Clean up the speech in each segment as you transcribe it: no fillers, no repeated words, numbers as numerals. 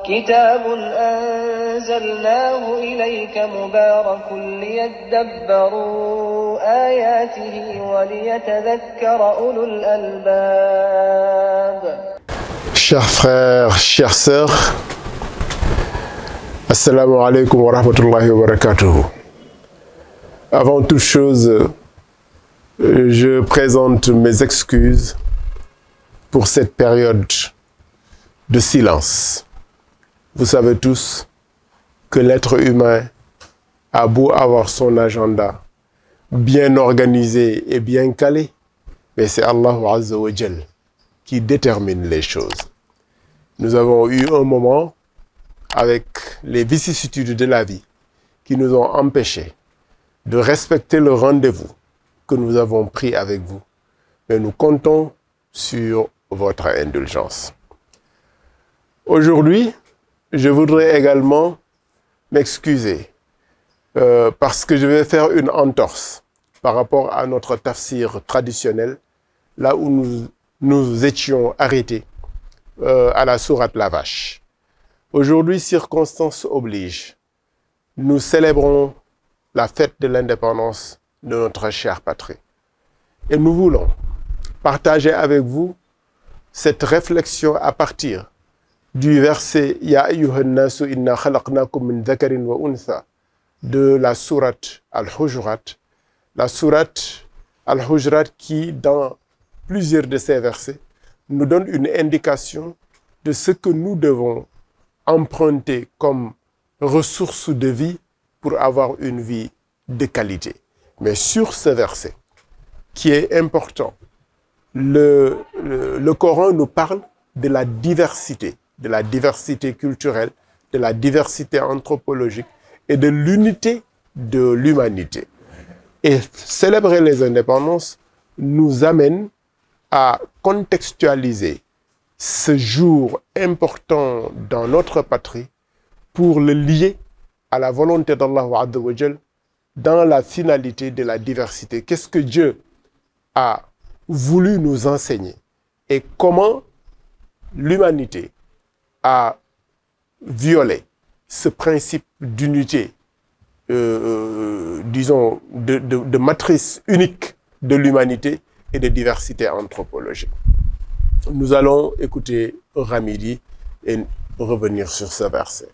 كتاب أنزلناه إليك مبارك ليدبروا آياته وليتذكر أولو الألباب. Chers frères, chères sœurs, Assalamu alaikum wa rahmatullahi wa barakatuh. Avant toute chose, je présente mes excuses pour cette période de silence. Vous savez tous que l'être humain a beau avoir son agenda bien organisé et bien calé, mais c'est Allah Azza wa Jal qui détermine les choses. Nous avons eu un moment avec les vicissitudes de la vie qui nous ont empêchés de respecter le rendez-vous que nous avons pris avec vous. Mais nous comptons sur votre indulgence. Aujourd'hui, je voudrais également m'excuser parce que je vais faire une entorse par rapport à notre tafsir traditionnel, là où nous étions arrêtés à la sourate La Vache. Aujourd'hui, circonstances oblige, nous célébrons la fête de l'indépendance de notre chère patrie. Et nous voulons partager avec vous cette réflexion à partir du verset Ya ayyuhan nasu inna khalaqnakum min dhakarin wa untha de la sourate Al-Hujurat. La sourate Al-Hujurat qui, dans plusieurs de ces versets, nous donne une indication de ce que nous devons emprunter comme ressources de vie pour avoir une vie de qualité. Mais sur ce verset, qui est important, le Coran nous parle de la diversité culturelle, de la diversité anthropologique et de l'unité de l'humanité. Et célébrer les indépendances nous amène à contextualiser ce jour important dans notre patrie pour le lier à la volonté d'Allah Azza wa Jal dans la finalité de la diversité. Qu'est-ce que Dieu a voulu nous enseigner et comment l'humanité a violé ce principe d'unité, disons, de matrice unique de l'humanité et de diversité anthropologique. Nous allons écouter Ramidi et revenir sur ce verset.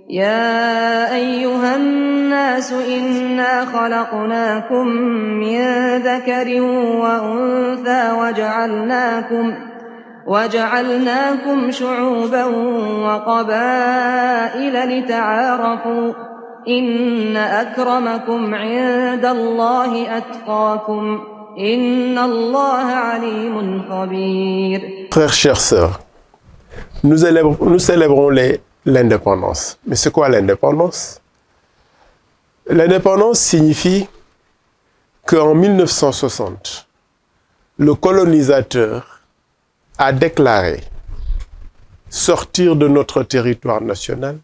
يا أيها الناس إنا خلقناكم من ذكر وأنثى وجعلناكم شعوبا وقبائل لتعارفوا إن أكرمكم عند الله أتقاكم إن الله عليم خبير. Frères, chères sœurs, nous célébrons l'indépendance. Mais c'est quoi l'indépendance? L'indépendance signifie qu'en 1960, le colonisateur a déclaré sortir de notre territoire national,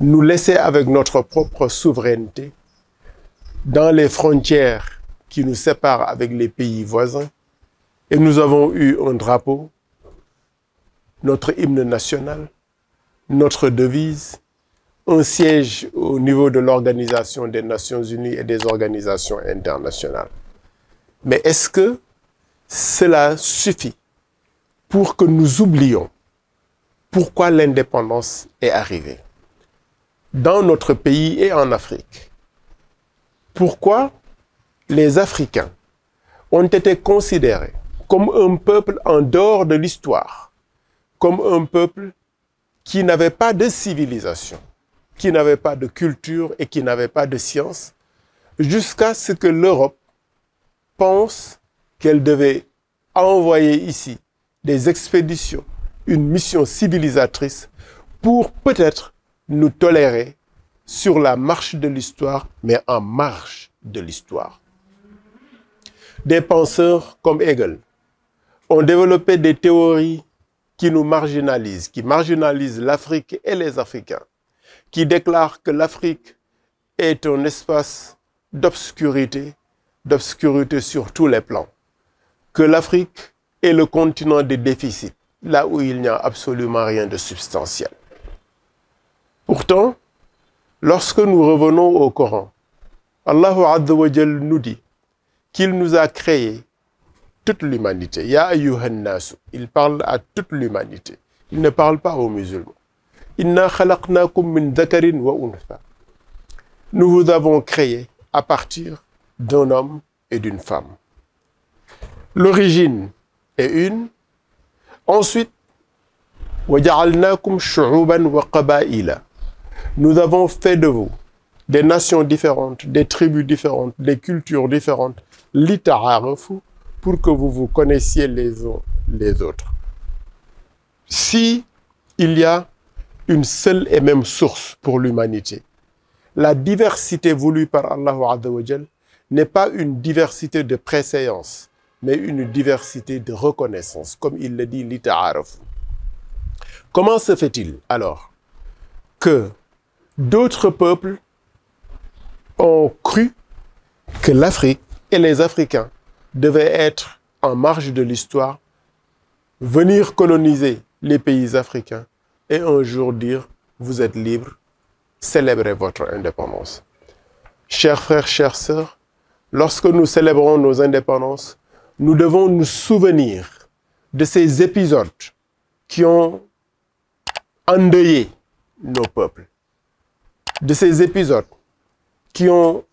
nous laisser avec notre propre souveraineté dans les frontières qui nous séparent avec les pays voisins. Et nous avons eu un drapeau, notre hymne national, notre devise, un siège au niveau de l'Organisation des Nations Unies et des organisations internationales. Mais est-ce que cela suffit pour que nous oublions pourquoi l'indépendance est arrivée dans notre pays et en Afrique? Pourquoi les Africains ont été considérés comme un peuple en dehors de l'histoire, comme un peuple qui n'avait pas de civilisation, qui n'avait pas de culture et qui n'avait pas de science, jusqu'à ce que l'Europe pense qu'elle devait envoyer ici des expéditions, une mission civilisatrice pour peut-être nous tolérer sur la marche de l'histoire, mais en marge de l'histoire. Des penseurs comme Hegel ont développé des théories qui nous marginalisent, qui marginalisent l'Afrique et les Africains, qui déclarent que l'Afrique est un espace d'obscurité sur tous les plans, que l'Afrique est le continent des déficits, là où il n'y a absolument rien de substantiel. Pourtant, lorsque nous revenons au Coran, Allah Azza wa Jal nous dit qu'il nous a créé toute l'humanité. Ya ayyuhan nasu. Il parle à toute l'humanité. Il ne parle pas aux musulmans. Inna khalaqnakum min dhakarin wa untha. Nous vous avons créé à partir d'un homme et d'une femme. L'origine est une. Ensuite, wa ja'alnakum shu'uban wa qaba'ila. Nous avons fait de vous des nations différentes, des tribus différentes, des cultures différentes, lita'arafu, pour que vous vous connaissiez les uns les autres. Si il y a une seule et même source pour l'humanité, la diversité voulue par Allah Azza wa Jal n'est pas une diversité de préséance, mais une diversité de reconnaissance, comme il le dit, lita'arafu. Comment se fait-il alors que d'autres peuples ont cru que l'Afrique et les Africains devaient être en marge de l'histoire, venir coloniser les pays africains et un jour dire « vous êtes libres, célébrez votre indépendance ». Chers frères, chères sœurs, lorsque nous célébrons nos indépendances, nous devons nous souvenir de ces épisodes qui ont endeuillé nos peuples, de ces épisodes qui ont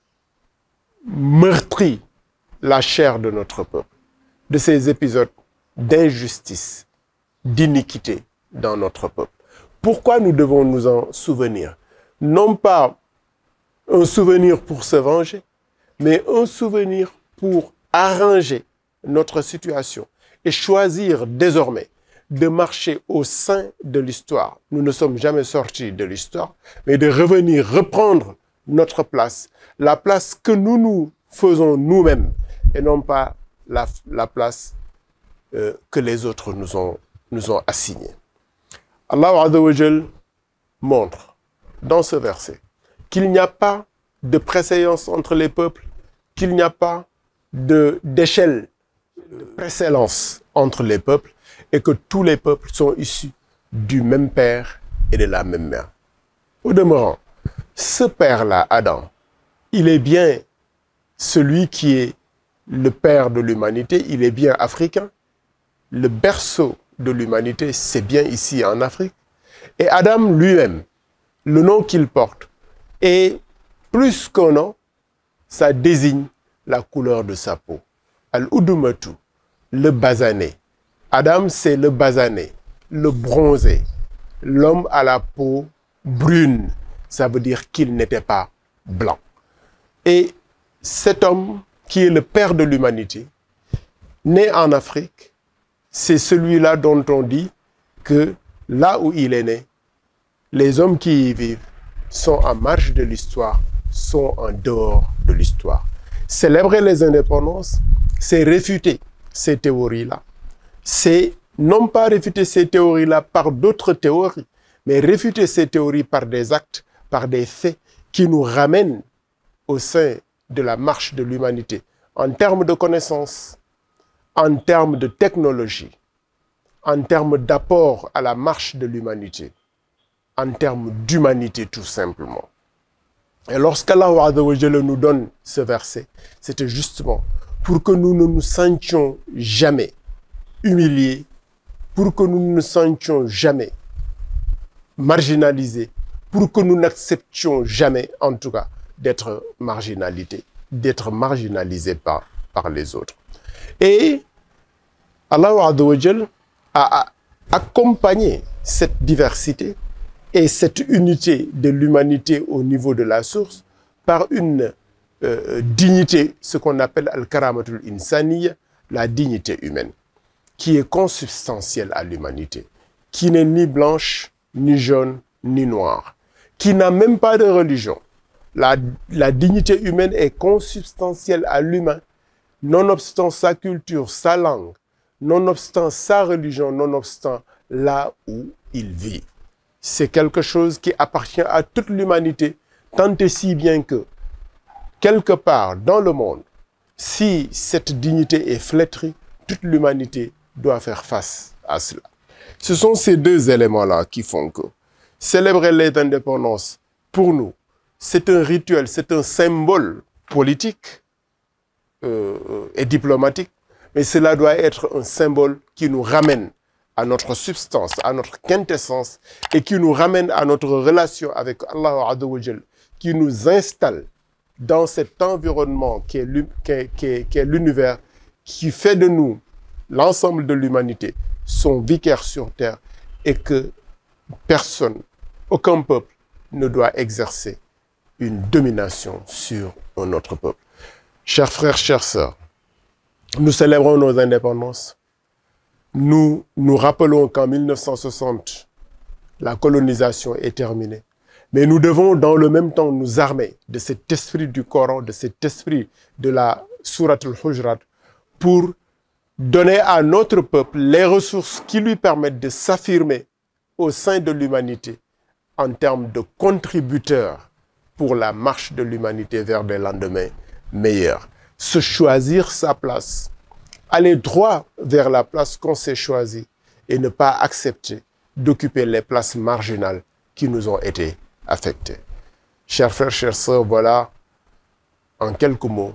meurtri la chair de notre peuple, de ces épisodes d'injustice, d'iniquité dans notre peuple. Pourquoi nous devons nous en souvenir? Non pas un souvenir pour se venger, mais un souvenir pour arranger notre situation et choisir désormais de marcher au sein de l'histoire. Nous ne sommes jamais sortis de l'histoire, mais de revenir reprendre notre place, la place que nous nous faisons nous-mêmes, et non pas la place que les autres nous ont assignée. Allah Azza wa Jal montre dans ce verset qu'il n'y a pas de préséance entre les peuples, qu'il n'y a pas d'échelle de précédence entre les peuples, et que tous les peuples sont issus du même père et de la même mère. Au demeurant, ce père-là, Adam, il est bien celui qui est le père de l'humanité, il est bien africain. Le berceau de l'humanité, c'est bien ici en Afrique. Et Adam lui-même, le nom qu'il porte, est plus qu'un nom, ça désigne la couleur de sa peau. Al-Udumatu, le basané. Adam, c'est le basané, le bronzé, l'homme à la peau brune. Ça veut dire qu'il n'était pas blanc. Et cet homme, qui est le père de l'humanité, né en Afrique, c'est celui-là dont on dit que là où il est né, les hommes qui y vivent sont en marge de l'histoire, sont en dehors de l'histoire. Célébrer les indépendances, c'est réfuter ces théories-là. C'est non pas réfuter ces théories-là par d'autres théories, mais réfuter ces théories par des actes, par des faits qui nous ramènent au sein de la marche de l'humanité, en termes de connaissances, en termes de technologie, en termes d'apport à la marche de l'humanité, en termes d'humanité tout simplement. Et lorsqu'Allah Azza wa Jalla nous donne ce verset, c'était justement pour que nous ne nous sentions jamais humiliés, pour que nous ne nous sentions jamais marginalisés, pour que nous n'acceptions jamais, en tout cas, d'être marginalisés par les autres. Et Allah Azza wa Jalla a accompagné cette diversité et cette unité de l'humanité au niveau de la source par une dignité, ce qu'on appelle al-karamatul insaniya, la dignité humaine, qui est consubstantielle à l'humanité, qui n'est ni blanche, ni jaune, ni noire, qui n'a même pas de religion. La dignité humaine est consubstantielle à l'humain, nonobstant sa culture, sa langue, nonobstant sa religion, nonobstant là où il vit. C'est quelque chose qui appartient à toute l'humanité, tant et si bien que, quelque part dans le monde, si cette dignité est flétrie, toute l'humanité doit faire face à cela. Ce sont ces deux éléments-là qui font que Célébrer les indépendances, pour nous, c'est un rituel, c'est un symbole politique et diplomatique, mais cela doit être un symbole qui nous ramène à notre substance, à notre quintessence, et qui nous ramène à notre relation avec Allah Azza wa Jal, qui nous installe dans cet environnement qui est l'univers, qui fait de nous, l'ensemble de l'humanité, son vicaire sur terre, et que personne, aucun peuple ne doit exercer une domination sur un autre peuple. Chers frères, chères sœurs, nous célébrons nos indépendances. Nous nous rappelons qu'en 1960, la colonisation est terminée. Mais nous devons dans le même temps nous armer de cet esprit du Coran, de cet esprit de la Sourate al-Hujurat, pour donner à notre peuple les ressources qui lui permettent de s'affirmer au sein de l'humanité en termes de contributeurs pour la marche de l'humanité vers des lendemains meilleurs. Se choisir sa place, aller droit vers la place qu'on s'est choisie et ne pas accepter d'occuper les places marginales qui nous ont été affectées. Chers frères, chères sœurs, voilà en quelques mots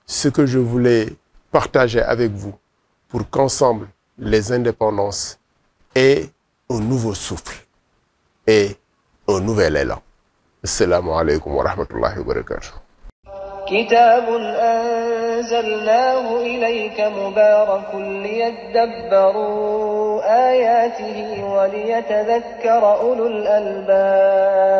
ce que je voulais partager avec vous pour qu'ensemble les indépendances aient un nouveau souffle et un nouvel élan. Assalamu alaikum wa rahmatullahi wa barakatuh. كتاب أنزلناه إليك مبارك ليدبروا آياته وليتذكر أولو الألباب